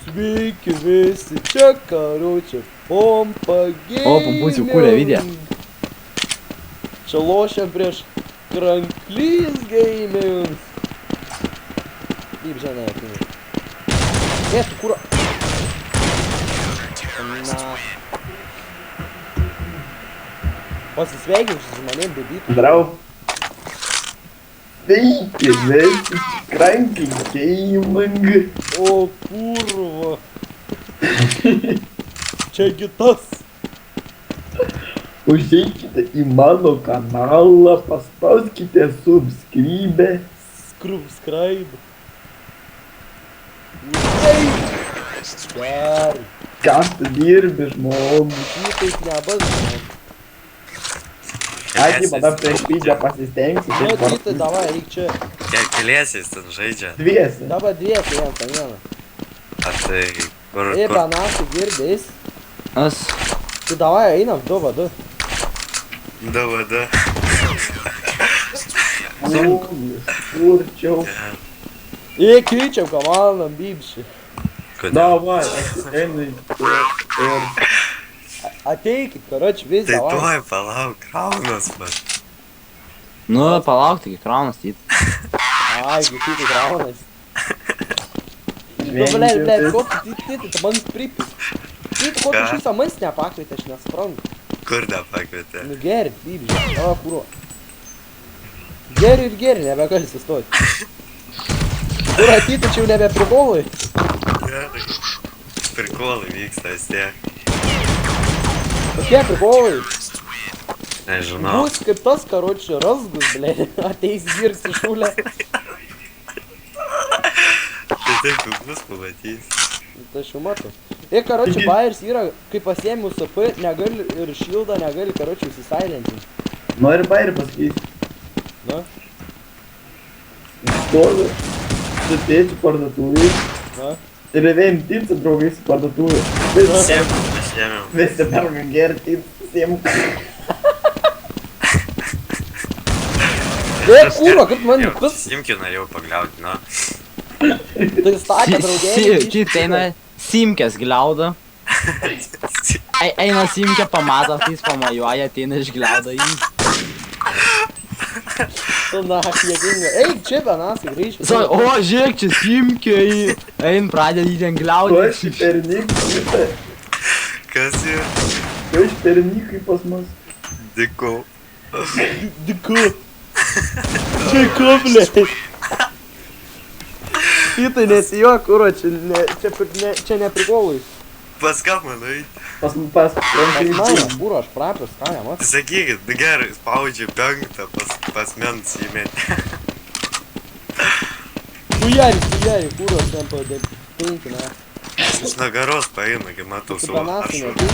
Sveiki visi, čia karočią pompa gaming. O, Pumputis jau kūrė video. Čia lošiam prieš Kranklys gaming. Taip, žinai, atimai. Tu kūro. Na. Pasisveikink su žmonėm, bebytų. Zdravo. Sveiki, visi, Kranklys gaming. O, kurva. Čiagi tas. Užeikite į mano kanalą, paspauskite subscribe. Subscribe. Gerai. Ką tu dirbi, žmogus? Šitaip nebus. Ačiū, tada prieš video pasistengsiu. Nu, tai davai, eik čia. Keliesiais ten žaidžia. Dviesi. Dabar dviesi, vieną. Ar tai kur... Ei, panašu, girdės. As. Tai davai, einam, 2v2. Davada. Kurčiau. Ei, keičiam komandą, bybši. Kodėl? Davai, einu į... Ateikit, karoči, vis Tai davai. tuoj palauk, kraunas man. Nu, palauk, taigi kraunas tyd. Ai, gūtyti kraunas. Nu, blė, ko tu man pripis. Ko tu šitą mans nepakvietė, aš nesuprantu. Kur nepakvietė? Nu geri, bybži, o, kuro. Geri, nebegali sustoti. Kur atyti, čia jau nebeprikolai. Gerai. Prikolai vyksta vis tiek. Kokie prikolai? Nežinau. Bus kaip tas, karoči, razgus, blė. Ateis girsi šulę. Tai taip jau bus pamatys. Tai aš jau matau. Ir, karoči, bairis yra, kai pasiėmiau SP, negali ir šildą negali, karoči, įsisailinti. Nori bairį pasakyti. Na? Stovi su tėčiu parduotuvėj. Na? Ir vėjim tipsi draugais parduotuvėj. Siemų, aš ėmiau. Visi perka gerą tipsį, siemų. Ei, kūro, kaip man pis. Simkių norėjau pagliauti, na. Tai statė draugėlį. Čia eina simkės gliauda. Eina simkė pamato, tai jis pamajuoja, ateina išgliauda jį. Tu na, jėginga. Eik, čia benasai grįžti. O, žiūrėk, čia simkė. Ein, pradeda jį ten Tu gliaudyti. esi pernikai. Kas jie? Tu esi pernikai pas mus. Dikau. Diku. Čia kublė. Šitai nesijuok, kuro, čia neprikolai. Pas ką manai? Pas Mano, Kranklys. kuro, aš prapęs, ką nemat. Sakykit, nu gerai, spaudžiu 5, pas mens įmetį. Tujari, kuro, ten padenkina. Iš nugaros paeina, kai matau Tu savo benasai ašą. netai.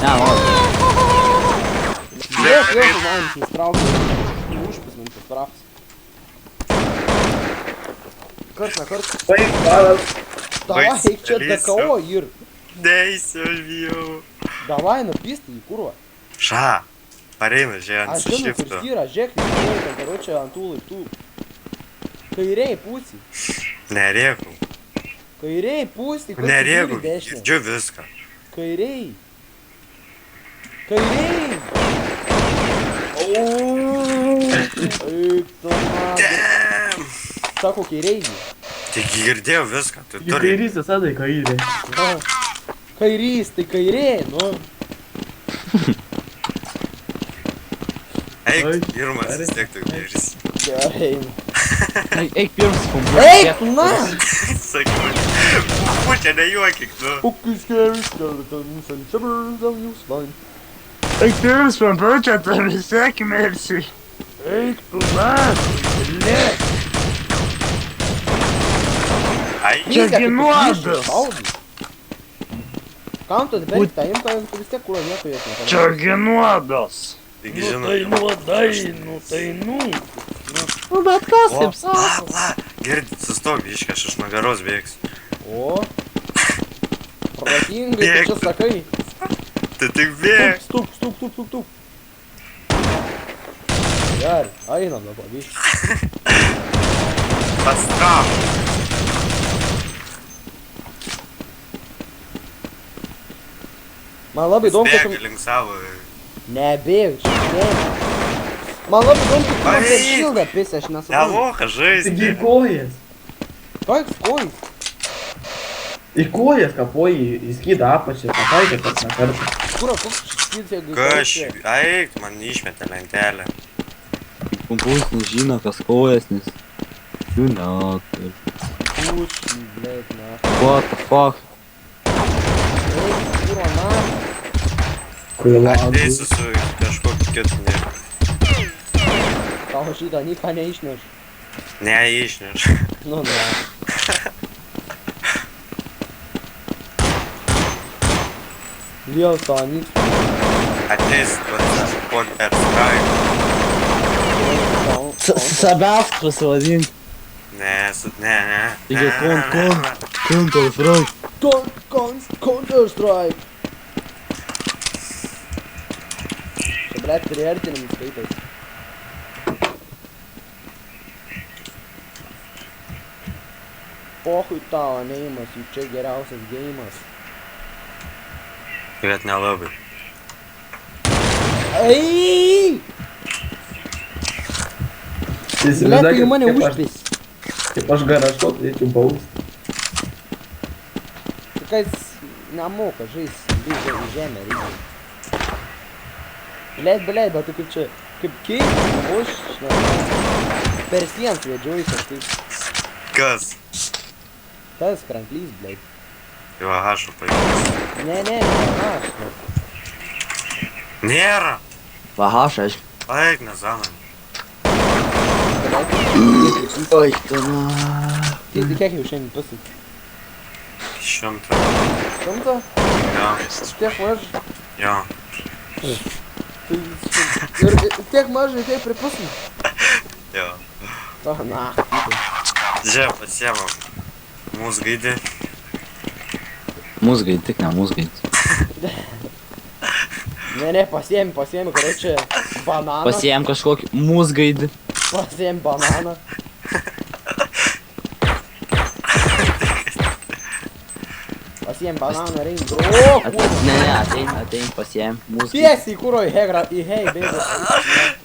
Ne, nori. Žiūrėk, vėl tu man įsitraukti. Užpis man įsitraukti. Kart. Baig varas. Davai, eik čia Baigsiu. DKO ir. Neisiu, aš bijau. Davai, napisti jį, kurva. Ša, pareina, žiūrėjant Aš su žinau, kur šiftu. yra, žiūrėk, ten karočią ant tų laiptų. Kairiai pusį. Nerėkau. Kairiai pusį, kur tu Nerėkau, žiūri dešinę. girdžiu viską. Kairiai. Eik, tu man. Damn. Sako, kairiai. Taigi girdėjau viską, tu Į turi. kairys visada į kairę. Na. Kairys, tai kairiai, nu. Eik, Oi. Irmas, vis tiek tu mirsi. Gerai. Eik pirmas Pumputis. Eik, na. Sakiau, pučia nejuokik, nu. Focus scary skeletons and shivers down your spine. Eik pirmas Pumputis, tu vis tiek mirsi. Eik, tu man. Ai, Čia gi nuodas. Kam tu dabar paim, tu vis tiek kūro nieko jokio. Čia gi nuodas. taigi žinai. Nu tai. Nu, bet kas O, taip sako. la, girdi, sustok, biškai, aš iš nugaros bėgsiu. O. Protingai, tu čia sakai. Tai tik bėg. Stup. Gerai, einam dabar, biškai. Pastrap. Man labai įdomu, kad Bėga link savo. Nebėg, šiandien. Man labai įdomu, kad tu man per šildą pisę, aš nesuprantu. Nemoka žaisti. Taigi į kojas. Toks kojas. Į kojas kapoji, į skydą apačią, pataikė tas nekartą. Kur, koks škits, jeigu... Kaš, eik, man išmetė lentelę. Kumpus nežino, kas kojesnis. Jų neturi. Pušį, blėt, na. What the fuck? Eik, kuro, na. Kur Aš lagu. teisiu su kažkokiu kitu. Tau šitą niką neišneš. Neišneš. Nu, na. Vėl tau niks. Ateis Counter Strike. Savęs pasivadink. Ne. Taigi Counter Strike. Counter Strike. Čia, blėt, priartinimus skaitas. Pohui tavo neimas, juk čia geriausias geimas. Bet nelabai. Aiii! Blėt, tai mane užpis. Kaip aš garažo turėčiau baust. Tikais nemoka žaist, lygiai į žemę reikia. Blėt, bet tu kaip čia, kaip keist, už, per sienas vedžioji kažkaip. Kas? Tas kranklys, blėt. Jo, hašo paėmės. Ne, aš. Nėra. Vahaš, aišku. Eik, nezanan. Oi, tu na. Kiek jau šiandien pasit? 100. 100? Jo. Tiek mažai. Jo. Ir tiek mažai, tiek pripasit. Jo. O, na. Žiūrėk, pasiemam. Mūsų gaidį. Musgai, tik ne musgai. Ne, pasiemi, karočią, bananą. Pasiėm kažkokį musgaidį. Pasiemi bananą. Pasiemi bananą, reik, grok. Ne, atein, pasiėm musgaidį. Tiesiai, kuro, į hei, bėga.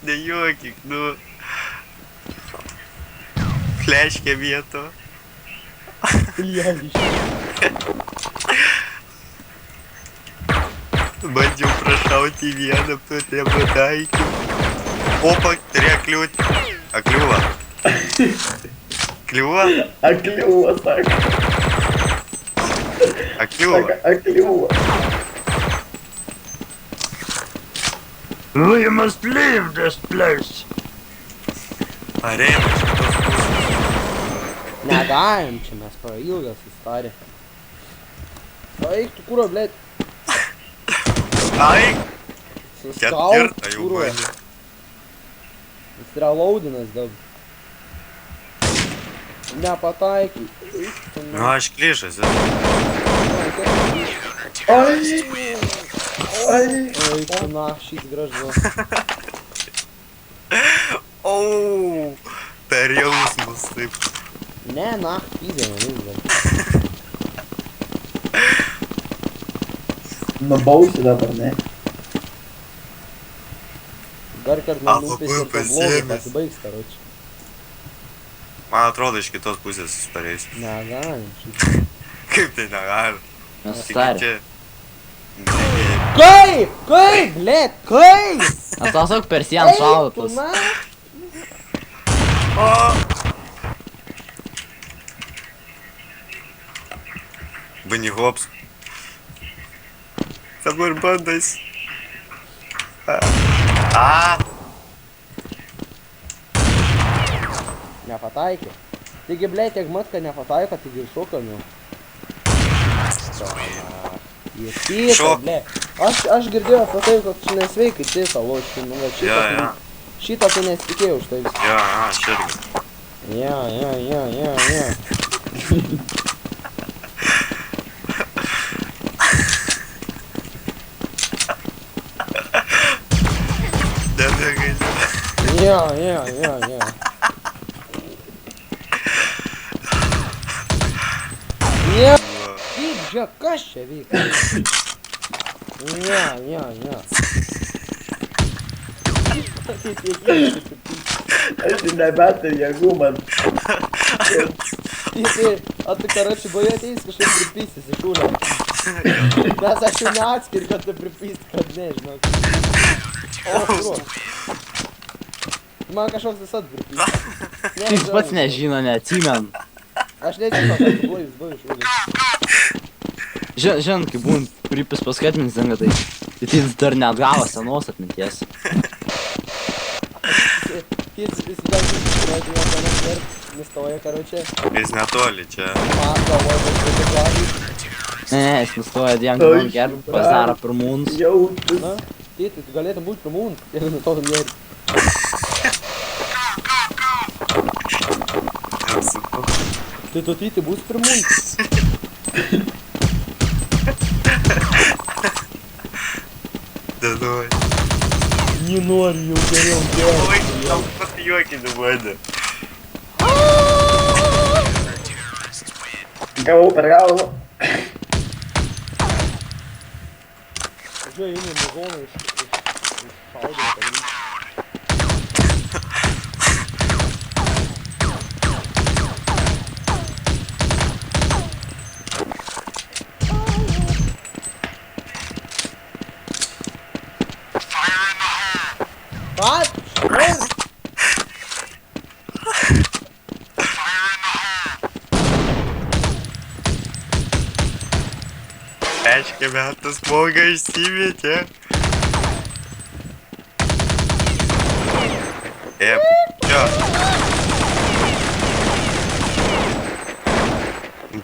Nejuokik, nu. Pleškė vieto. Lieliš. Bandžiau prašauti vieną, bet nepataikė. Opa, turėjo kliūti. Akliuva. Kliuva? Akliuva, sako. Akliuva. Akliuva. We must leave this place. Pareina šitos pusės. Negalim, čia mes prailgas istorija. Eik, tu kuro, blėt. Ai, Suskaut, ketvirtą jau kuro. bandė. Jis yra laudinas daug. Nepataikai. Eik, tu Nu, aš klišas. Ai. Eik, tu na, šis gražu. Au, per jausmus taip. Ne, na, pizė, man vis dar. Nubausi dabar, ne? Dar kart A, nenupės ir labai to blogai pasiėmęs. pasibaigs, karoči. Man atrodo, iš kitos pusės jis pareis. Negalim šis. Kaip tai negali? Mes Tik tarė. čia. Kaip, blėt, kaip? Aš tau sakau, per sieną Eik, tu šaudotas. na. O! Bunny hops. Dabar bandais. A! Nepataikė. Taigi, blėt, tiek mat, kad nepataiko, taigi šokam jau. Jis tita, Šok. blėt. Aš girdėjau apie tai, kad čia nesveikai tita lošti, nu va Jo, jo. šitą tai nesitikėjau už tai visą. Jo, aš irgi. Ja. Nebegaliu. Ja. Ja, kaip, žiūrėk, kas čia vyko? Ne. Aš ir nebeturiu jėgų, man. O tu, karoči, buvai ateis kažkaip pripysis iš šūlio. Nes aš jau neatskiriu, kad tu pripysi, kad ne, žinok. O, kuro. Man kažkoks visat pripysi. Jis pats nežino, neatsimenu. Aš nežinau, kad tu buvai šūlio. Žinot, kai būn pripis paskui atmintis denga, tai jis dar neatgavo senos atminties. Jis dar įsivaizduoja, nustoja, karoči. Jis netoli čia. Man galvoja, kad tu gali. Ne, jis nustoja dviem dienom gerb, pasidaro pirmūnus. Jautus. Na, tėti, tu galėtum būti pirmūn, jeigu nustotum gėri. Tai tu tėti bus pirmūn. Danuoj. Nenori jau geriau gėri. Oi, tam pat juokini mane. Gavau per galvą. Važiuoju, eini į zoną iš šaudimo padaryti. What? Where? Reiškia, metas smogą išsivietė. Čia.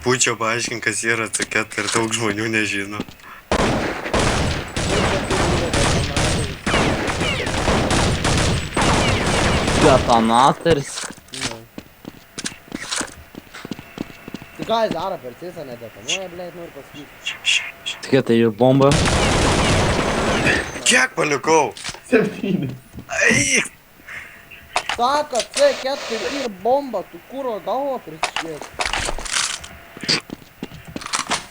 Būčiau paaiškint, kas yra tokia ir daug žmonių nežino. Detonatorius. Tai ką jis daro per cisą nedetonuoja, blėt, noriu pasakyti. Tokia tai ir bomba. Kiek palikau? 7. Ai, Sako, C4 ir bomba, tu kuro galvo prisišvies.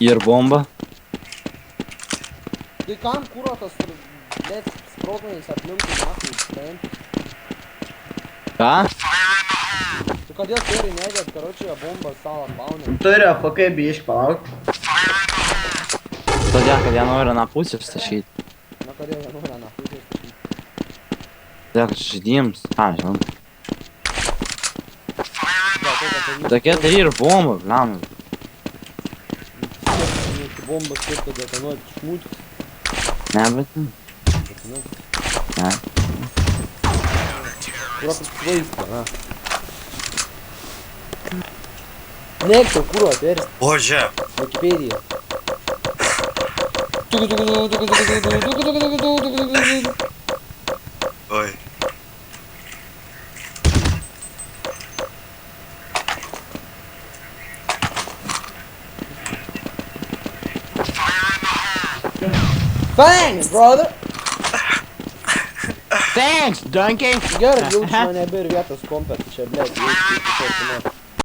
Ir bomba. Tai kam kuro tas, blėt, sprogmenys aplinkui nahui, paimti? Ką? Tai kodėl turi nedėt, karočią bombą savo atbaunė? Turi AFK bišk palauk. Todėl, kad jie nori na pusę stašyti. Na kodėl jie nori nahui stašyti? Todėl, kad žaidims. Ką, žinau. Gal tai, kad tai Tokia tai ir bomba, blam. bomba skirta detonuoti šmūtis. Ne, bet... Ne. Kuro kaip svaista, na. Neik tau kuro atversti, o čia. Wikipedia. Oi. Thanks, brother! Thanks, donkey! Gerai, jaučiu, man nebėra vietos kompet, čia, blėt, jaučiu, kaip tu